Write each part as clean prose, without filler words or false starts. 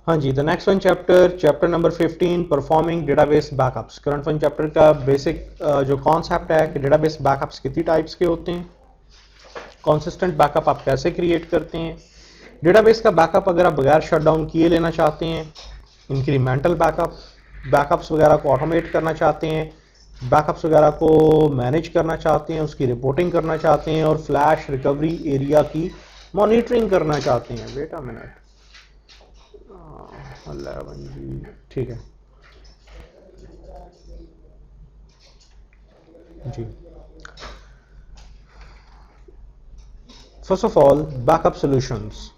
हाँ जी, the next one chapter number 15 performing database backups. Current one chapter का basic जो कॉन्सेप्ट है कि डेटाबेस बैकअप्स कितनी टाइप्स के होते हैं, कंसिस्टेंट बैकअप आप कैसे क्रिएट करते हैं, डेटाबेस का बैकअप अगर आप बगैर शटडाउन किए लेना चाहते हैं, इंक्रीमेंटल बैकअप्स वगैरह को ऑटोमेट करना चाहते हैं, बैकअप्स वगैरह को मैनेज करना चाहते हैं, उसकी रिपोर्टिंग करना चाहते हैं और फ्लैश रिकवरी एरिया की मॉनिटरिंग करना चाहते हैं। वेट अ मिनट, 11 जी, ठीक है जी। First of all, backup solutions.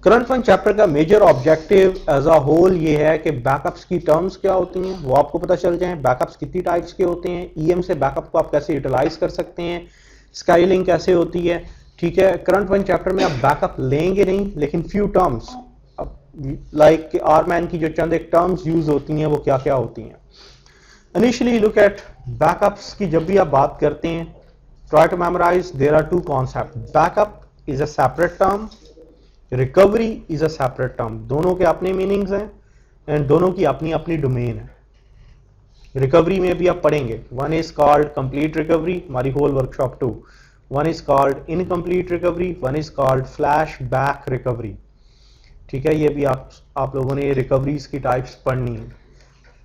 Current फंड चैप्टर का major objective as a whole ये है कि बैकअप्स की टर्म्स क्या होती हैं वो आपको पता चल जाए, बैकअप्स कितनी टाइप्स के होते हैं, ईएम से बैकअप को आप कैसे यूटिलाइज कर सकते हैं, स्काइलिंग कैसे होती है। ठीक है, करंट फंड चैप्टर में आप बैकअप लेंगे नहीं, लेकिन फ्यू टर्म्स लाइक आरमैन की जो चंद एक टर्म्स यूज होती हैं वो क्या क्या होती हैं। इनिशियली लुक एट बैकअप्स की। जब भी आप बात करते हैं, try to memorise, there are two concept. Backup is a separate term, recovery is a separate term. दोनों के अपने मीनिंग्स हैं एंड दोनों की अपनी अपनी डोमेन है। रिकवरी में भी आप पढ़ेंगे, one is called complete recovery, हमारी whole workshop 2। One is called incomplete recovery, one is called flashback recovery. ठीक है, ये भी आप लोगों ने रिकवरीज की टाइप्स पढ़नी है।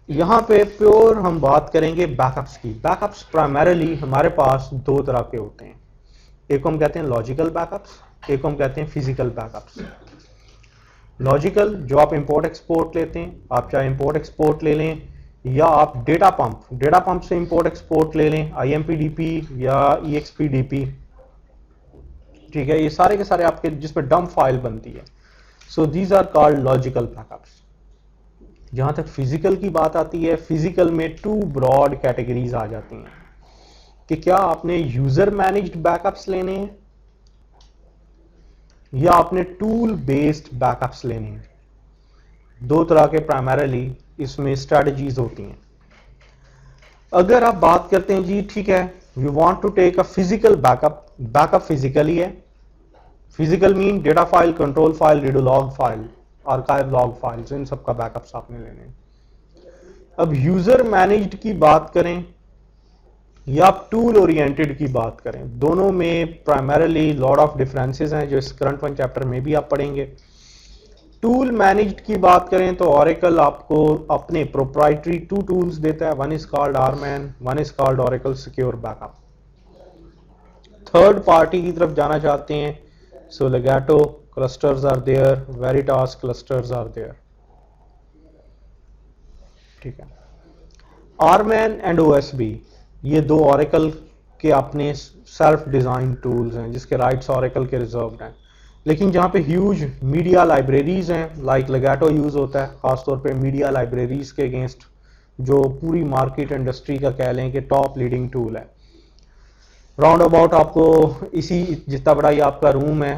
यहाँ पे प्योर हम बात करेंगे बैकअप्स की। बैकअप्स प्राइमरीली हमारे पास दो तरह के होते हैं, एक को हम कहते हैं लॉजिकल बैकअप्स, एक को हम कहते हैं फिजिकल बैकअप्स। लॉजिकल जो आप इंपोर्ट एक्सपोर्ट लेते हैं, आप चाहे इंपोर्ट एक्सपोर्ट ले लें या आप डेटा पंप से इंपोर्ट एक्सपोर्ट ले लें, IMPDP या EXPDP। ठीक है, ये सारे के सारे आपके जिसमें डंप फाइल बनती है। So these are called logical backups. जहां तक फिजिकल की बात आती है, फिजिकल में टू ब्रॉड कैटेगरीज आ जाती हैं कि क्या आपने यूजर मैनेज्ड बैकअप्स लेने हैं या आपने टूल बेस्ड बैकअप्स लेने हैं। दो तरह के प्राइमरीली इसमें स्ट्रेटजीज होती हैं। अगर आप बात करते हैं जी ठीक है, we want to take a physical backup physically है। Physical mean data file, control file, redo log file, archive log files, इन सबका बैकअप्स आपने लेने हैं। अब यूजर मैनेज्ड की बात करें या आप टूल ओरिएंटेड की बात करें, दोनों में प्राइमरीली लॉट ऑफ डिफरेंसेस हैं जो इस करंट वन चैप्टर में भी आप पढ़ेंगे। टूल मैनेज्ड की बात करें तो ऑरेकल आपको अपने प्रोप्राइटरी टू टूल्स देता है, one is called RMAN, one is called Oracle secure backup. Third party की तरफ जाना चाहते हैं, so Legato clusters are there, Veritas clusters are there. ठीक है, आरमैन एंड OSB, ये दो ऑरेकल के अपने सेल्फ डिजाइन टूल्स हैं जिसके राइट्स ऑरेकल के रिजर्व्ड हैं। लेकिन जहां पे ह्यूज मीडिया लाइब्रेरीज हैं, लाइक लेगाटो यूज होता है खासतौर पे मीडिया लाइब्रेरीज के अगेंस्ट, जो पूरी मार्केट इंडस्ट्री का कह लें कि टॉप लीडिंग टूल है। राउंड अबाउट आपको इसी जितना बड़ा ये आपका रूम है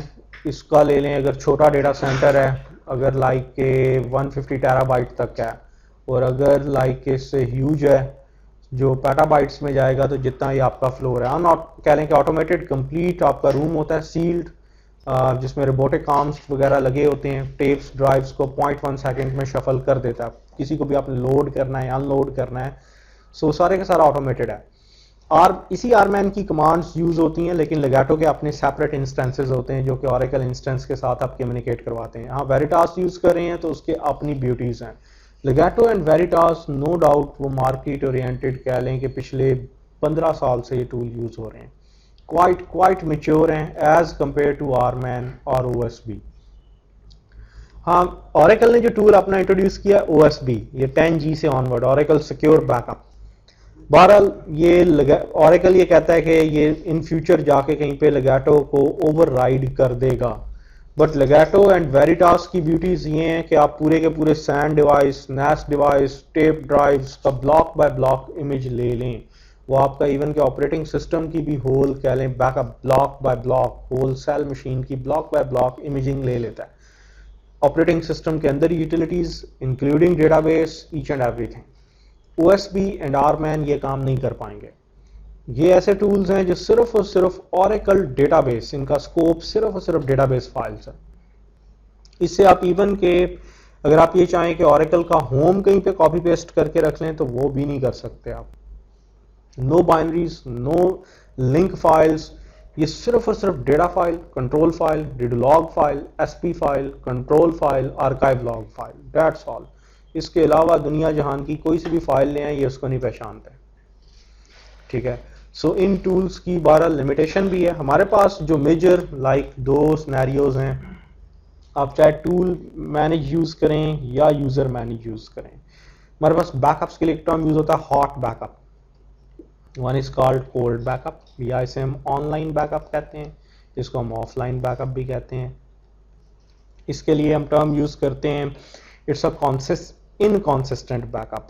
इसका ले लें, अगर छोटा डेटा सेंटर है, अगर लाइक के 150 टेराबाइट तक है, और अगर लाइक इससे ह्यूज है जो पेटाबाइट्स में जाएगा तो जितना ही आपका फ्लोर है, कह लें कि ऑटोमेटेड कंप्लीट आपका रूम होता है, सील्ड, जिसमें रोबोटिक आर्म्स वगैरह लगे होते हैं, टेप्स ड्राइव्स को 0.1 सेकेंड में शफल कर देता है, किसी को भी आपने लोड करना है अनलोड करना है, सो सारे का सारा ऑटोमेटेड है। इसी आरमैन की कमांड्स यूज होती हैं, लेकिन लेगाटो के अपने सेपरेट इंस्टेंसेस होते हैं जो कि ऑरेकल इंस्टेंस के साथ आप कम्युनिकेट करवाते हैं। हाँ, वेरिटास यूज कर रहे हैं तो उसके अपनी ब्यूटीज हैं। Legato and Veritas no doubt वो मार्केट ओरिएंटेड कह लें कि पिछले 15 साल से ये टूल यूज हो रहे हैं, क्वाइट मेच्योर हैं एज कंपेयर टू आरमैन और OSB। हाँ, ऑरेकल ने जो टूल अपना इंट्रोड्यूस किया OSB, ये 10G से ऑनवर्ड, ऑरेकल सिक्योर बैकअप। बहरहाल ये ऑरेकल ये कहता है कि ये इन फ्यूचर जाके कहीं पे लेगाटो को ओवरराइड कर देगा, बट लेगाटो एंड वेरिटास की ब्यूटीज ये हैं कि आप पूरे के पूरे sand device, NAS device, tape drives का ब्लॉक बाय ब्लॉक इमेज ले लें। वो आपका इवन के ऑपरेटिंग सिस्टम की भी होल कह लें backup block by block, whole सेल मशीन की ब्लॉक बाय ब्लॉक इमेजिंग ले लेता है। ऑपरेटिंग सिस्टम के अंदर utilities including database, each and everything. OSB and RMAN ये काम नहीं कर पाएंगे। ये ऐसे टूल्स हैं जो सिर्फ और सिर्फ ऑरेकल डेटाबेस, इनका स्कोप सिर्फ और सिर्फ डेटाबेस फाइल्स है। इससे आप इवन के अगर आप ये चाहें कि ओरेकल का होम कहीं पे कॉपी पेस्ट करके रख लें तो वो भी नहीं कर सकते आप। No binaries, no link files, ये सिर्फ और सिर्फ data file, control file, redo log file, SP file, control file, archive log file, that's all. इसके अलावा दुनिया जहान की कोई सी भी फाइल ले आए ये उसको नहीं पहचानते। ठीक है, सो इन टूल्स की 12 लिमिटेशन भी है हमारे पास। जो मेजर लाइक दो सिनेरियोज हैं, आप चाहे टूल मैनेज यूज करें या यूजर मैनेज यूज करें। हमारे पास बैकअप्स के लिए एक टर्म यूज होता है hot backup, one is called cold backup, या इसे हम ऑनलाइन बैकअप कहते हैं, इसको हम ऑफलाइन बैकअप भी कहते हैं। इसके लिए हम टर्म यूज करते हैं it's a inconsistent backup,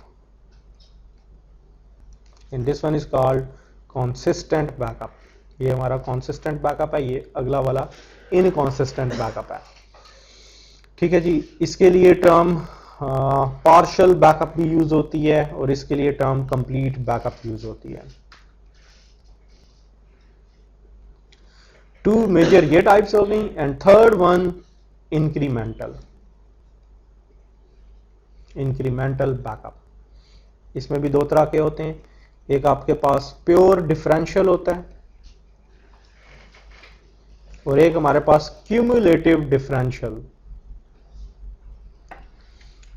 and this one is called consistent backup. ये हमारा कॉन्सिस्टेंट बैकअप है, ये अगला वाला इनकॉन्सिस्टेंट बैकअप है। ठीक है जी, इसके लिए टर्म पार्शियल बैकअप भी यूज होती है और इसके लिए टर्म कंप्लीट बैकअप यूज होती है। टू मेजर ये टाइप्स हो गई, and third one incremental backup. इसमें भी दो तरह के होते हैं, एक आपके पास प्योर डिफरेंशियल होता है और एक हमारे पास क्यूमुलेटिव डिफरेंशियल।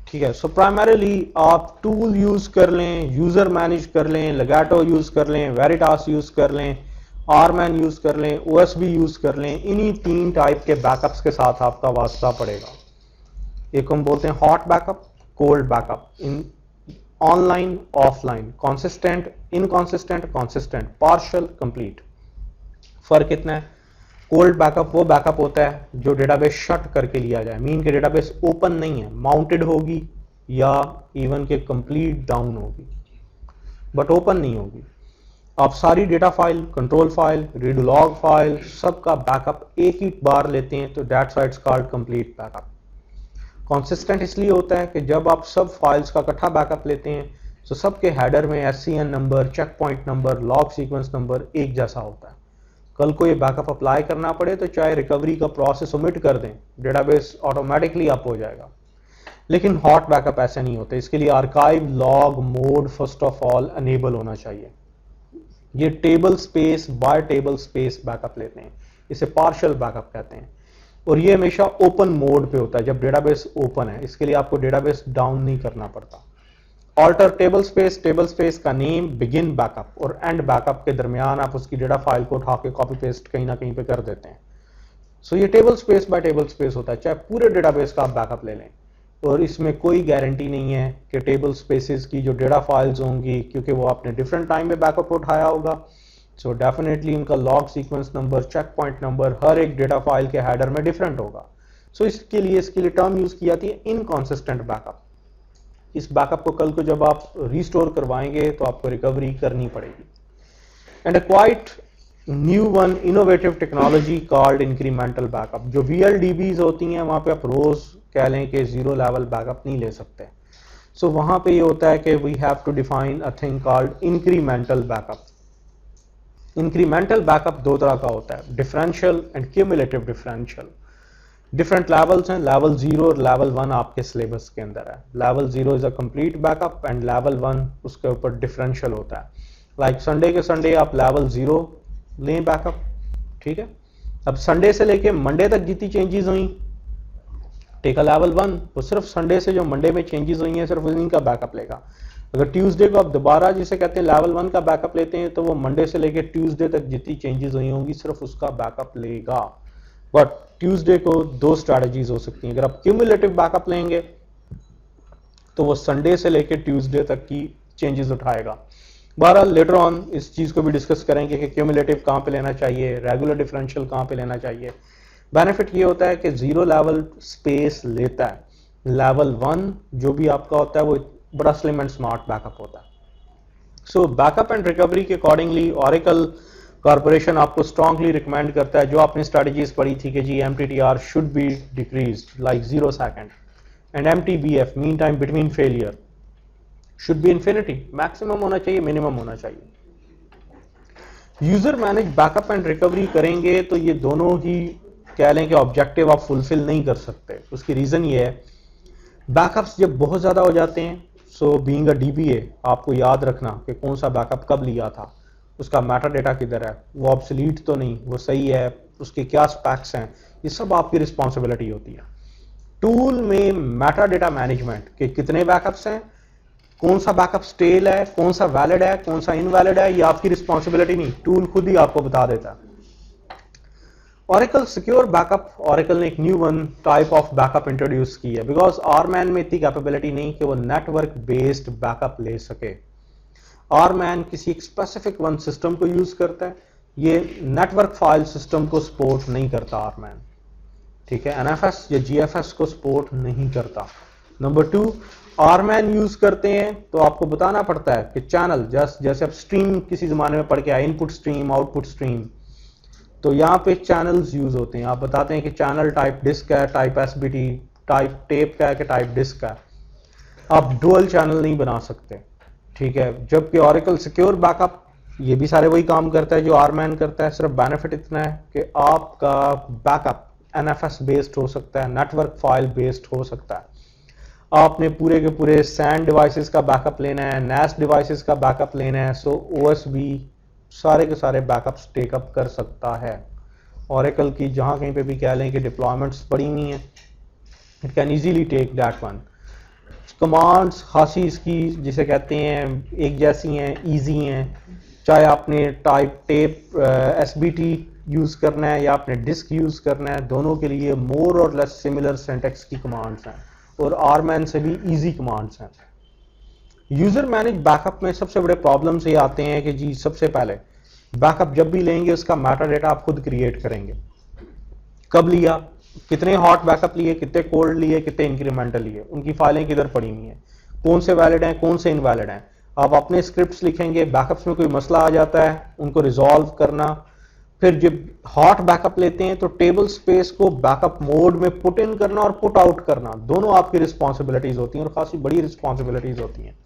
ठीक है, सो प्राइमरीली आप टूल यूज कर लें, यूजर मैनेज कर लें, लेगाटो यूज कर लें, वेरिटास यूज कर लें, आरमैन यूज कर लें, ओएसबी यूज कर लें, इन्हीं तीन टाइप के बैकअप्स के साथ आपका वास्ता पड़ेगा। एक हम बोलते हैं हॉट बैकअप, कोल्ड बैकअप, इन online, offline, consistent, inconsistent, consistent, partial, complete. फर्क कितना है? कोल्ड बैकअप वो बैकअप होता है जो डेटाबेस शट करके लिया जाए, मीन के डेटाबेस ओपन नहीं है, माउंटेड होगी या इवन के कंप्लीट डाउन होगी बट ओपन नहीं होगी। आप सारी data file, control file, redo log file, सबका बैकअप एक ही बार लेते हैं तो that's why it's called complete backup. Consistent इसलिए होता है कि जब आप सब फाइल्स का इकट्ठा बैकअप लेते हैं तो सबके हेडर में SCN number, check point number, log sequence number एक जैसा होता है। कल को ये बैकअप अप्लाई करना पड़े तो चाहे रिकवरी का प्रोसेस ओमिट कर दें, डेटाबेस ऑटोमेटिकली अप हो जाएगा। लेकिन हॉट बैकअप ऐसे नहीं होते, इसके लिए archive log mode first of all enable होना चाहिए। ये table space by table space backup लेते हैं, इसे पार्शियल बैकअप कहते हैं, और ये हमेशा ओपन मोड पे होता है जब डेटाबेस ओपन है। इसके लिए आपको डेटाबेस डाउन नहीं करना पड़ता। ऑल्टर टेबल स्पेस का नेम, बिगिन बैकअप और एंड बैकअप के दरमियान आप उसकी डेटा फाइल को उठा के कॉपी पेस्ट कहीं ना कहीं पे कर देते हैं। सो ये table space by table space होता है, चाहे पूरे डेटाबेस का आप बैकअप ले लें, और इसमें कोई गारंटी नहीं है कि टेबल स्पेसेस की जो डेटा फाइल्स होंगी, क्योंकि वो आपने डिफरेंट टाइम में बैकअप उठाया होगा, सो डेफिनेटली उनका log sequence number, check point number हर एक डेटा फाइल के हेडर में डिफरेंट होगा। सो इसके लिए टर्म यूज की जाती है इनकॉन्सिस्टेंट बैकअप। इस बैकअप को कल को जब आप रिस्टोर करवाएंगे तो आपको रिकवरी करनी पड़ेगी। And a quite new one innovative technology called incremental backup. जो VLDBs होती हैं वहां पे आप रोज कह लें कि जीरो लेवल बैकअप नहीं ले सकते। सो वहां पे ये होता है कि we have to define a thing called incremental backup. Incremental backup दो तरह का होता है, differential and cumulative differential. Different levels हैं, लेवल 0 और लेवल 1 आपके सिलेबस के अंदर है। Level 0 is a complete backup and level 1 उसके ऊपर डिफरेंशियल होता है। लाइक संडे के संडे आप लेवल 0 लें बैकअप, ठीक है। अब संडे से लेके मंडे तक जितनी चेंजेस हुई टेक अ लेवल 1, वो सिर्फ संडे से जो मंडे में चेंजेस हुई हैं सिर्फ उन्हीं का बैकअप लेगा। अगर ट्यूसडे को आप दोबारा जिसे कहते हैं लेवल 1 का बैकअप लेते हैं तो वो मंडे से लेके ट्यूसडे तक जितनी चेंजेस हुई होंगी सिर्फ उसका बैकअप लेगा। बट ट्यूसडे को दो स्ट्रैटेजीज हो सकती हैं। अगर आप क्यूमुलेटिव बैकअप लेंगे तो वो संडे से लेकर ट्यूसडे तक की चेंजेस उठाएगा। बहरहाल लेटर ऑन इस चीज को भी डिस्कस करेंगे कि क्यूमुलेटिव कहां पे लेना चाहिए, रेगुलर डिफरेंशियल कहां पे लेना चाहिए। बेनिफिट ये होता है कि जीरो लेवल स्पेस लेता है। लेवल 1 जो भी आपका होता है वो बड़ा स्लिम एंड स्मार्ट बैकअप होता है। सो बैकअप एंड रिकवरी के अकॉर्डिंगली ऑरेकल कॉर्पोरेशन आपको स्ट्रांगली रिकमेंड करता है, जो आपने स्ट्रेटजीज पढ़ी थी कि जी MTTR should be decreased like 0 second and MTBF mean time between failure should be infinity, maximum होना चाहिए, मिनिमम होना चाहिए। User manage backup and recovery करेंगे तो ये दोनों ही कह लें कि ऑब्जेक्टिव आप फुलफिल नहीं कर सकते। उसकी रीजन ये है बैकअप्स जब बहुत ज़्यादा हो जाते हैं, सो बीइंग अ DBA आपको याद रखना कि कौन सा बैकअप कब लिया था, उसका मेटा डेटा किधर है, वो ऑब्सोलीट तो नहीं, वो सही है, उसके क्या स्पेक्स हैं, ये सब आपकी रिस्पॉन्सिबिलिटी होती है। टूल में मेटा डेटा मैनेजमेंट के कितने बैकअप्स हैं, कौन सा बैकअप स्टेल है, कौन सा वैलिड है, कौन सा इनवैलिड है, ये आपकी रिस्पॉन्सिबिलिटी नहीं, टूल खुद ही आपको बता देता है। Oracle Secure Backup, Oracle ने एक new one type of backup introduce की है, बिकॉज आरमैन में इतनी कैपेबिलिटी नहीं कि वो नेटवर्क बेस्ड बैकअप ले सके। आरमैन किसी एक स्पेसिफिक वन सिस्टम को यूज करता है, ये नेटवर्क फाइल सिस्टम को सपोर्ट नहीं करता आरमैन, ठीक है, NFS या GFS को सपोर्ट नहीं करता। नंबर 2, आरमैन यूज करते हैं तो आपको बताना पड़ता है कि चैनल, जैसे आप स्ट्रीम किसी जमाने में पढ़ के आए, इनपुट स्ट्रीम आउटपुट स्ट्रीम, तो यहाँ पे चैनल्स यूज होते हैं। आप बताते हैं कि चैनल टाइप डिस्क है, टाइप SBT, टाइप टेप का है कि टाइप डिस्क का है। आप डुअल चैनल नहीं बना सकते, ठीक है। जबकि Oracle सिक्योर बैकअप ये भी सारे वही काम करता है जो आरमैन करता है, सिर्फ बेनिफिट इतना है कि आपका बैकअप NFS बेस्ड हो सकता है, नेटवर्क फाइल बेस्ड हो सकता है। आपने पूरे के पूरे SAN डिवाइसेस का बैकअप लेना है, NAS डिवाइसेस का बैकअप लेना है, सो OS भी सारे के सारे बैकअप्स टेकअप कर सकता है। Oracle की जहां कहीं पे भी कह लें कि डिप्लॉयमेंट्स पड़ी हुई हैं, it can easily take that one. Commands खासी इसकी जिसे कहते हैं एक जैसी हैं, इजी हैं, चाहे आपने टाइप टेप SBT यूज करना है या आपने डिस्क यूज करना है, दोनों के लिए मोर और लेस सिमिलर सिंटैक्स की कमांड्स हैं और आरमैन से भी इजी कमांड्स हैं। यूजर मैनेज बैकअप में सबसे बड़े प्रॉब्लम्स ये आते हैं कि जी सबसे पहले बैकअप जब भी लेंगे उसका मेटा डेटा आप खुद क्रिएट करेंगे। कब लिया, कितने हॉट बैकअप लिए, कितने कोल्ड लिए, कितने इंक्रीमेंटल लिए, उनकी फाइलें किधर पड़ी हुई हैं, कौन से वैलिड हैं, कौन से इनवैलिड हैं। आप अपने स्क्रिप्ट्स लिखेंगे, बैकअप्स में कोई मसला आ जाता है उनको रिजॉल्व करना। फिर जब हॉट बैकअप लेते हैं तो टेबल स्पेस को बैकअप मोड में पुट इन करना और पुट आउट करना, दोनों आपकी रिस्पॉन्सिबिलिटीज होती हैं और खासी बड़ी रिस्पॉन्सिबिलिटीज होती हैं।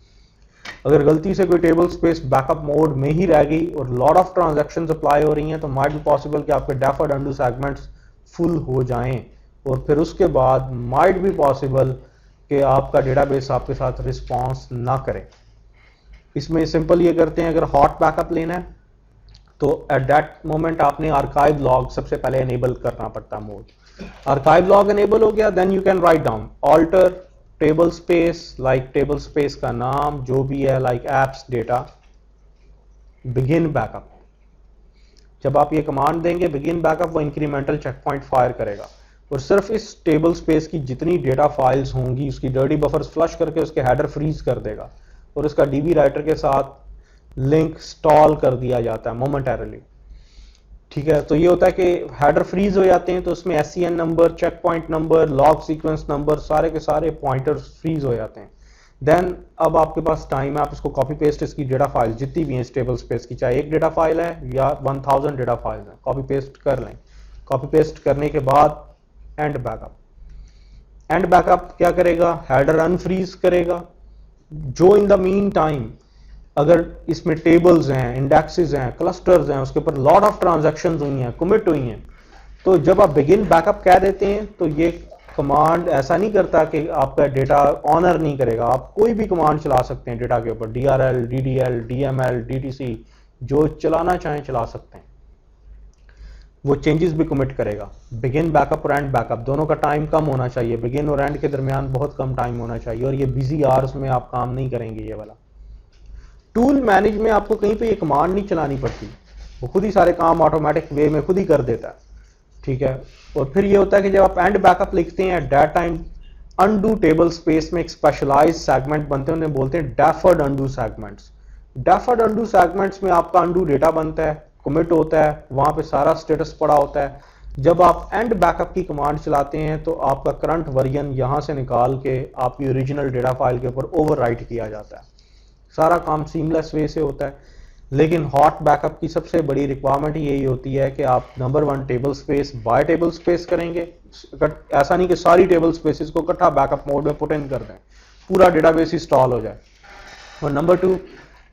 अगर गलती से कोई टेबल स्पेस बैकअप मोड में ही रह गई और लॉट ऑफ ट्रांजैक्शंस अप्लाई हो रही हैं तो माइट बी पॉसिबल कि आपके डेफर्ड अनडू सेगमेंट्स फुल हो जाएं और फिर उसके बाद माइट बी पॉसिबल कि आपका डेटाबेस आपके साथ रिस्पॉन्स ना करे। इसमें सिंपल ये करते हैं, अगर हॉट बैकअप लेना है तो एट दैट मोमेंट आपने आर्काइव लॉग सबसे पहले एनेबल करना पड़ता है मोड। आर्काइव लॉग एनेबल हो गया, then you can write down alter table space, like table space का नाम जो भी है, like apps data begin backup. जब आप ये कमांड देंगे बिगिन बैकअप, वो इंक्रीमेंटल चेक पॉइंट फायर करेगा और सिर्फ इस टेबल स्पेस की जितनी डेटा फाइल्स होंगी उसकी डर्टी बफर्स फ्लश करके उसके हेडर फ्रीज कर देगा और उसका DB राइटर के साथ लिंक स्टॉल कर दिया जाता है मोमेंटरली, ठीक है। तो ये होता है कि हेडर फ्रीज हो जाते हैं तो उसमें SCN number, check point number, log sequence number, सारे के सारे पॉइंटर्स फ्रीज हो जाते हैं। देन अब आपके पास टाइम है, आप इसको कॉपी पेस्ट, इसकी डेटा फाइल जितनी भी हैं इस टेबल स्पेस की, चाहे एक डेटा फाइल है या 1000 डेटा फाइल है, कॉपी पेस्ट कर लें। कॉपी पेस्ट करने के बाद एंड बैकअप, एंड बैकअप क्या करेगा, हेडर अनफ्रीज करेगा। जो इन द मीन टाइम अगर इसमें टेबल्स हैं, इंडेक्सेस हैं, क्लस्टर्स हैं, उसके ऊपर लॉट ऑफ ट्रांजैक्शंस हुई हैं, कमिट हुई हैं, तो जब आप बिगिन बैकअप कह देते हैं तो ये कमांड ऐसा नहीं करता कि आपका डेटा ऑनर नहीं करेगा। आप कोई भी कमांड चला सकते हैं डेटा के ऊपर, DRL, DDL, DML, DTC, जो चलाना चाहें चला सकते हैं, वो चेंजेस भी कमिट करेगा। बिगिन बैकअप और एंड बैकअप दोनों का टाइम कम होना चाहिए, बिगिन और एंड के दरमियान बहुत कम टाइम होना चाहिए और ये बिजी आवर्स में आप काम नहीं करेंगे। ये वाला टूल मैनेज में आपको कहीं पे ये कमांड नहीं चलानी पड़ती, वो खुद ही सारे काम ऑटोमेटिक वे में खुद ही कर देता है, ठीक है। और फिर ये होता है कि जब आप एंड बैकअप लिखते हैं at that time undo table space में एक स्पेशलाइज सेगमेंट बनते हैं, उन्हें बोलते हैं deferred undo segments. Deferred undo segments में आपका अनडू डेटा बनता है, कमिट होता है, वहां पे सारा स्टेटस पड़ा होता है। जब आप एंड बैकअप की कमांड चलाते हैं तो आपका करंट वर्जन यहां से निकाल के आपकी ओरिजिनल डेटा फाइल के ऊपर ओवरराइट किया जाता है। सारा काम सीमलेस वे से होता है। लेकिन हॉट बैकअप की सबसे बड़ी रिक्वायरमेंट यही होती है कि आप number 1 table space by table space करेंगे, ऐसा नहीं कि सारी टेबल स्पेसेस को इकट्ठा बैकअप मोड में पुट इन कर दें, पूरा डेटाबेस इंस्टॉल हो जाए। और नंबर 2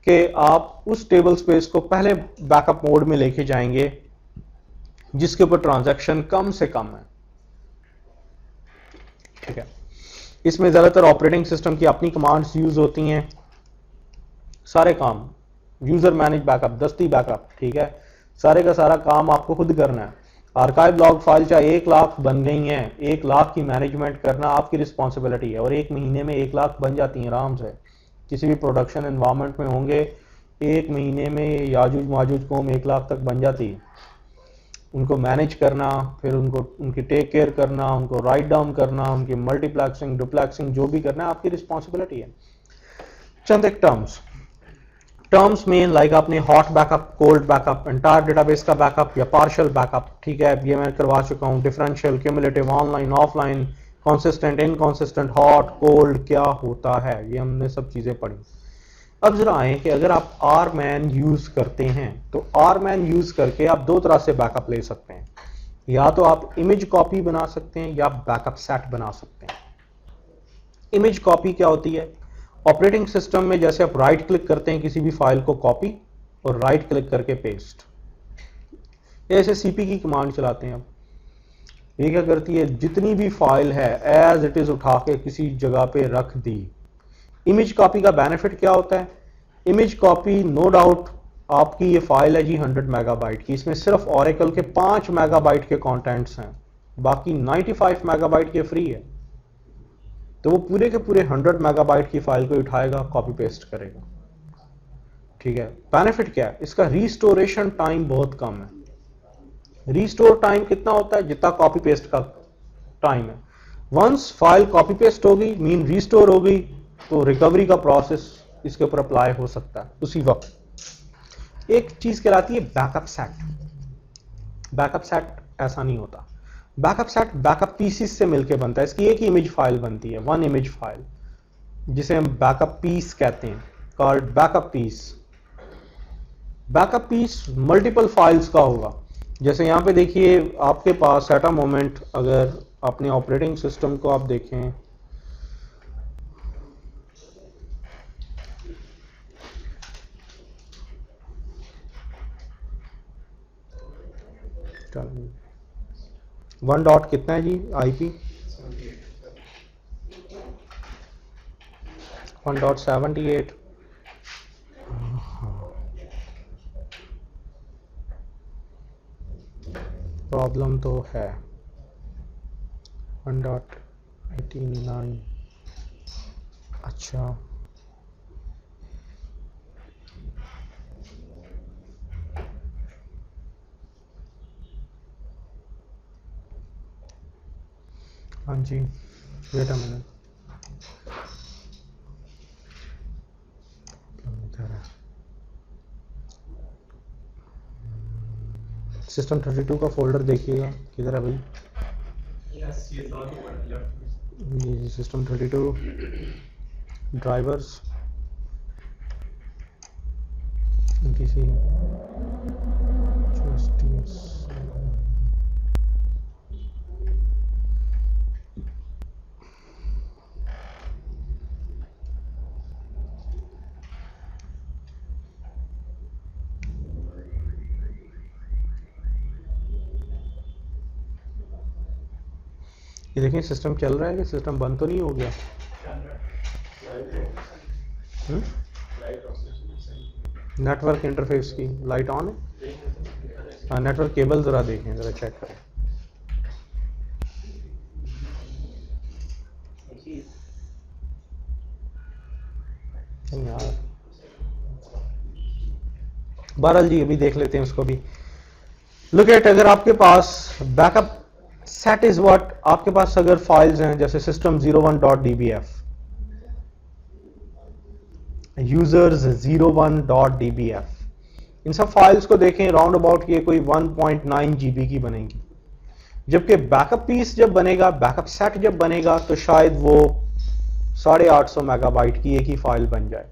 कि आप उस टेबल स्पेस को पहले बैकअप मोड में लेके जाएंगे जिसके ऊपर ट्रांजैक्शन कम से कम है, ठीक है। इसमें ज़्यादातर ऑपरेटिंग सिस्टम की अपनी कमांड्स यूज़ होती हैं, सारे काम यूज़र मैनेज बैकअप, दस्ती बैकअप, ठीक है, सारे का सारा काम आपको खुद करना है। आर्काइव लॉग फाइल चाहे 1 लाख बन गई हैं, 1 लाख की मैनेजमेंट करना आपकी रिस्पॉन्सिबिलिटी है, और 1 महीने में 1 लाख बन जाती हैं आराम से। किसी भी प्रोडक्शन एनवायरनमेंट में होंगे, 1 महीने में याजूज माजूज कौम 1 लाख तक बन जाती है। उनको मैनेज करना, फिर उनको उनकी टेक केयर करना, उनको राइट डाउन करना, उनकी मल्टीप्लेक्सिंग डुप्लेक्सिंग जो भी करना है आपकी रिस्पॉन्सिबिलिटी है। चंद एक टर्म्स में लाइक आपने hot backup, cold backup, entire database का बैकअप या पार्शियल बैकअप, ठीक है, ये मैं करवा चुका हूँ। Differential, cumulative, online, offline, consistent, inconsistent, hot, cold क्या होता है, ये हमने सब चीजें पढ़ी। अब जरा आए कि अगर आप RMAN यूज करते हैं तो RMAN यूज करके आप 2 तरह से बैकअप ले सकते हैं। या तो आप इमेज कॉपी बना सकते हैं या बैकअप सेट बना सकते हैं। इमेज कॉपी क्या होती है? ऑपरेटिंग सिस्टम में जैसे आप राइट क्लिक करते हैं किसी भी फाइल को कॉपी और राइट क्लिक करके पेस्ट, ऐसे CP की कमांड चलाते हैं। आप ये क्या करती है, जितनी भी फाइल है एज इट इज उठा के किसी जगह पे रख दी। इमेज कॉपी का बेनिफिट क्या होता है? इमेज कॉपी नो डाउट आपकी ये फाइल है जी 100 मेगाबाइट की, इसमें सिर्फ ओरेकल के 5 मेगाबाइट के कंटेंट्स हैं, बाकी 95 मेगाबाइट के फ्री है। तो वो पूरे के पूरे 100 मेगाबाइट की फाइल को उठाएगा, कॉपी पेस्ट करेगा, ठीक है। बेनिफिट क्या है इसका? रिस्टोरेशन टाइम बहुत कम है। रिस्टोर टाइम कितना होता है? जितना कॉपी पेस्ट का टाइम है। वंस फाइल कॉपी पेस्ट होगी, मीन रिस्टोर हो गई, तो रिकवरी का प्रोसेस इसके ऊपर अप्लाई हो सकता है उसी वक्त। एक चीज कहलाती है बैकअप सेट। बैकअप सेट ऐसा नहीं होता। बैकअप सेट बैकअप पीसीस से मिलकर बनता है। इसकी एक ही इमेज फाइल बनती है, 1 इमेज फाइल, जिसे हम बैकअप पीस कहते हैं, called backup piece. Backup piece multiple files का होगा। जैसे यहां पे देखिए आपके पास एट अ मोमेंट, अगर अपने ऑपरेटिंग सिस्टम को आप देखें, वन डॉट कितना है जी IP? 1.78। प्रॉब्लम तो है। 1.89। अच्छा, हाँ जी, वेट अ मिनट। सिस्टम 32 का फोल्डर देखिएगा, किधर है भाई? ये सिस्टम 32 ड्राइवर्स किसी ये देखिए सिस्टम चल रहा है कि सिस्टम बंद तो नहीं हो गया? नेटवर्क इंटरफेस की लाइट ऑन है? हाँ, नेटवर्क केबल जरा देखें, जरा चेक करें। यार बहरहाल जी अभी देख लेते हैं उसको भी। लुक एट, अगर आपके पास बैकअप सेट इज व्हाट, आपके पास अगर फाइल्स हैं जैसे system01.dbf, users 01.dbf, इन सब फाइल्स को देखें, राउंड अबाउट ये कोई 1.9 GB की बनेगी। जबकि बैकअप पीस जब बनेगा, बैकअप सेट जब बनेगा, तो शायद वो 850 मेगाबाइट की एक ही फाइल बन जाए।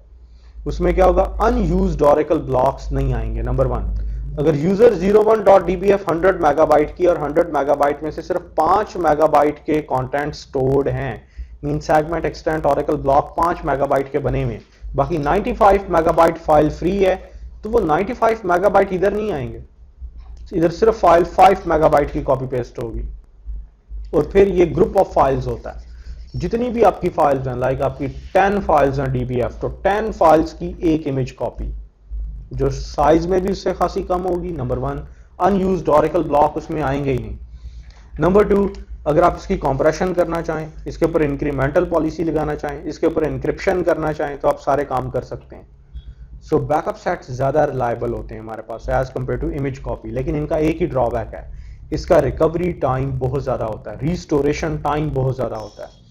उसमें क्या होगा? अनयूज्ड ओरेकल ब्लॉक्स नहीं आएंगे, नंबर 1। अगर यूजर 01.dbf 100 मेगाबाइट की और 100 मेगाबाइट में से सिर्फ 5 मेगाबाइट के कंटेंट स्टोर्ड हैं, mean segment extent Oracle block 5 megabyte के बने हुए, बाकी 95 मेगाबाइट फाइल फ्री है, तो वो 95 मेगाबाइट इधर नहीं आएंगे, इधर सिर्फ फाइल 5 मेगाबाइट की कॉपी पेस्ट होगी। और फिर ये ग्रुप ऑफ फाइल्स होता है। जितनी भी आपकी फाइल्स हैं, लाइक आपकी 10 फाइल्स हैं DBF, तो 10 फाइल्स की एक इमेज कॉपी, जो साइज में भी उससे खासी कम होगी। नंबर 1, अनयूज्ड ऑरेकल ब्लॉक उसमें आएंगे ही नहीं। नंबर 2, अगर आप इसकी कॉम्प्रेशन करना चाहें, इसके ऊपर इंक्रीमेंटल पॉलिसी लगाना चाहें, इसके ऊपर इंक्रिप्शन करना चाहें, तो आप सारे काम कर सकते हैं। सो बैकअप सेट्स ज़्यादा रिलायबल होते हैं हमारे पास as compare to image copy, लेकिन इनका एक ही ड्रॉबैक है, इसका रिकवरी टाइम बहुत ज़्यादा होता है, रीस्टोरेशन टाइम बहुत ज़्यादा होता है।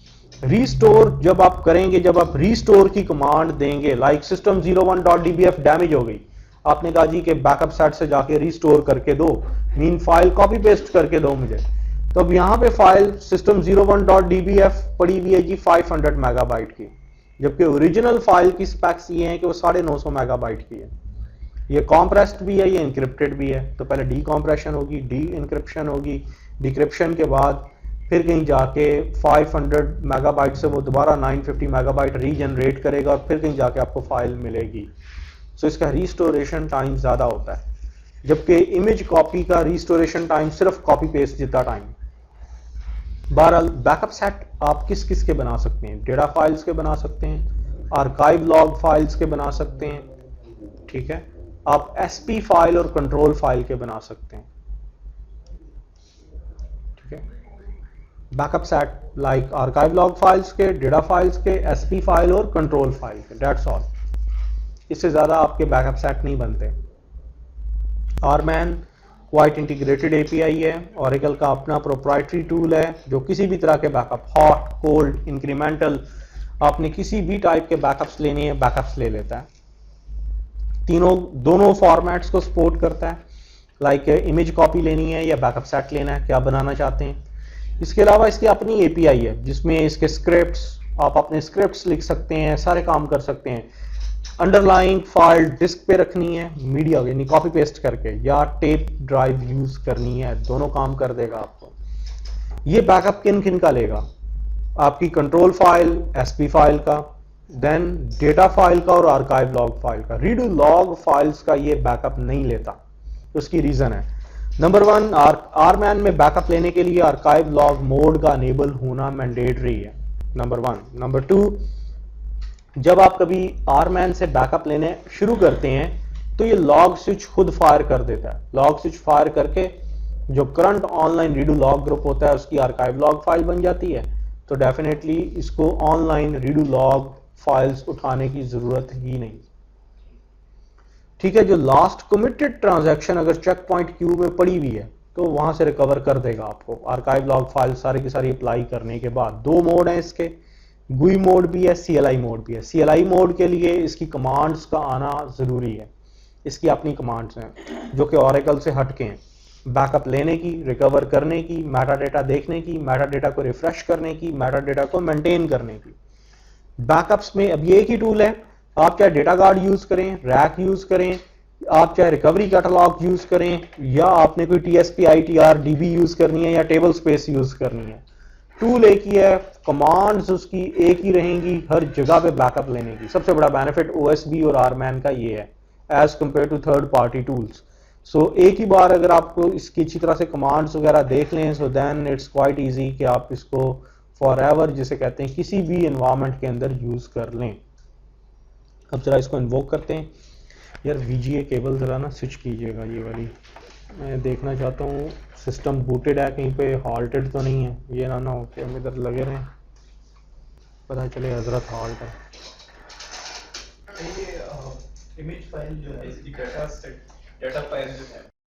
रीस्टोर जब आप करेंगे, जब आप रीस्टोर की कमांड देंगे, लाइक system01.dbf डैमेज हो गई, आपने कहा जी कि बैकअप सेट से जाके रीस्टोर करके दो, मीन फाइल कॉपी पेस्ट करके दो मुझे, तो अब यहाँ पे फाइल system01.dbf पड़ी हुई है जी 500 मेगाबाइट की, जबकि ओरिजिनल फाइल की स्पेक्स ये हैं कि वो 950 मेगाबाइट की है। ये कॉम्प्रेस्ड भी है, ये इंक्रिप्टेड भी है, तो पहले डी कॉम्प्रेशन होगी, डी इंक्रिप्शन होगी, डिक्रिप्शन के बाद फिर कहीं जाके 500 मेगाबाइट से वो दोबारा 950 मेगाबाइट रीजनरेट करेगा और फिर कहीं जाके आपको फाइल मिलेगी। सो इसका रीस्टोरेशन टाइम ज़्यादा होता है, जबकि इमेज कॉपी का रीस्टोरेशन टाइम सिर्फ कॉपी पेस्ट जितना टाइम। बहरहाल बैकअप सेट आप किस किस के बना सकते हैं? डेटा फाइल्स के बना सकते हैं, आर्काइव लॉग फाइल्स के बना सकते हैं, ठीक है, आप एसपी फाइल और कंट्रोल फाइल के बना सकते हैं, ठीक है। Backup set like archive log files के, डेटा फाइल्स के, एसपी फाइल और कंट्रोल फाइल के, दैट्स ऑल। इससे ज़्यादा आपके बैकअप सेट नहीं बनते। आरमैन क्वाइट इंटीग्रेटेड एपीआई है, ऑरेकल का अपना प्रोप्राइटरी टूल है जो किसी भी तरह के बैकअप, हॉट, कोल्ड, इंक्रीमेंटल, आपने किसी भी टाइप के बैकअप्स लेने हैं, बैकअप्स ले लेता है। दोनों फॉर्मेट्स को सपोर्ट करता है, लाइक इमेज कॉपी लेनी है या बैकअप सेट लेना है, क्या बनाना चाहते हैं। इसके अलावा इसकी अपनी एपीआई है जिसमें इसके स्क्रिप्ट्स, आप अपने स्क्रिप्ट्स लिख सकते हैं, सारे काम कर सकते हैं। अंडरलाइंग फाइल डिस्क पे रखनी है मीडिया यानी कॉपी पेस्ट करके, या टेप ड्राइव यूज करनी है, दोनों काम कर देगा आपको। ये बैकअप किन किन का लेगा? आपकी कंट्रोल फाइल, एसपी फाइल का, देन डेटा फाइल का और आर्काइव लॉग फाइल का। रीडू लॉग फाइल्स का ये बैकअप नहीं लेता, उसकी रीजन है नंबर 1, आरमैन में बैकअप लेने के लिए आर्काइव लॉग मोड का अनेबल होना मैंडेटरी है, नंबर 1। नंबर 2, जब आप कभी आरमैन से बैकअप लेने शुरू करते हैं तो ये लॉग स्विच खुद फायर कर देता है। लॉग स्विच फायर करके जो current online redo log group होता है उसकी आर्काइव लॉग फाइल बन जाती है, तो डेफिनेटली इसको ऑनलाइन रीडू लॉग फाइल्स उठाने की जरूरत ही नहीं, ठीक है। जो लास्ट कमिटेड ट्रांजैक्शन अगर चेक पॉइंट क्यू में पड़ी हुई है तो वहां से रिकवर कर देगा आपको आर्काइव लॉग फाइल सारी की सारी अप्लाई करने के बाद। दो मोड हैं इसके, गुई मोड भी है, CLI मोड भी है। CLI मोड के लिए इसकी कमांड्स का आना जरूरी है, इसकी अपनी कमांड्स हैं जो कि ऑरेकल से हटके हैं, बैकअप लेने की, रिकवर करने की, मेटा डेटा देखने की, मेटा डेटा को रिफ्रेश करने की, मेटा डेटा को मेंटेन करने की। बैकअप्स में अब ये एक ही टूल है, आप चाहे डेटा गार्ड यूज करें, रैक यूज करें, आप चाहे रिकवरी कैटलॉग यूज करें, या आपने कोई TSP ITR DB यूज करनी है या टेबल स्पेस यूज करनी है, टूल एक ही है, कमांड्स उसकी एक ही रहेंगी हर जगह पे बैकअप लेने की। सबसे बड़ा बेनिफिट OSB और आरमैन का ये है as compare to third party tools. So एक ही बार अगर आपको इसकी अच्छी तरह से कमांड्स वगैरह देख लें, so then it's quite easy कि आप इसको फॉर एवर, जिसे कहते हैं, किसी भी एनवायरनमेंट के अंदर यूज कर लें। अब जरा इसको इन्वोक करते हैं। यार VGA केबल जरा ना स्विच कीजिएगा, ये वाली मैं देखना चाहता हूँ सिस्टम बूटेड है, कहीं पे हॉल्टेड तो नहीं है, ये ना हो कि हम इधर लगे रहें, पता चले हजरत हॉल्ट है। ये इमेज फाइल जो है इसकी डेटा फाइल जो है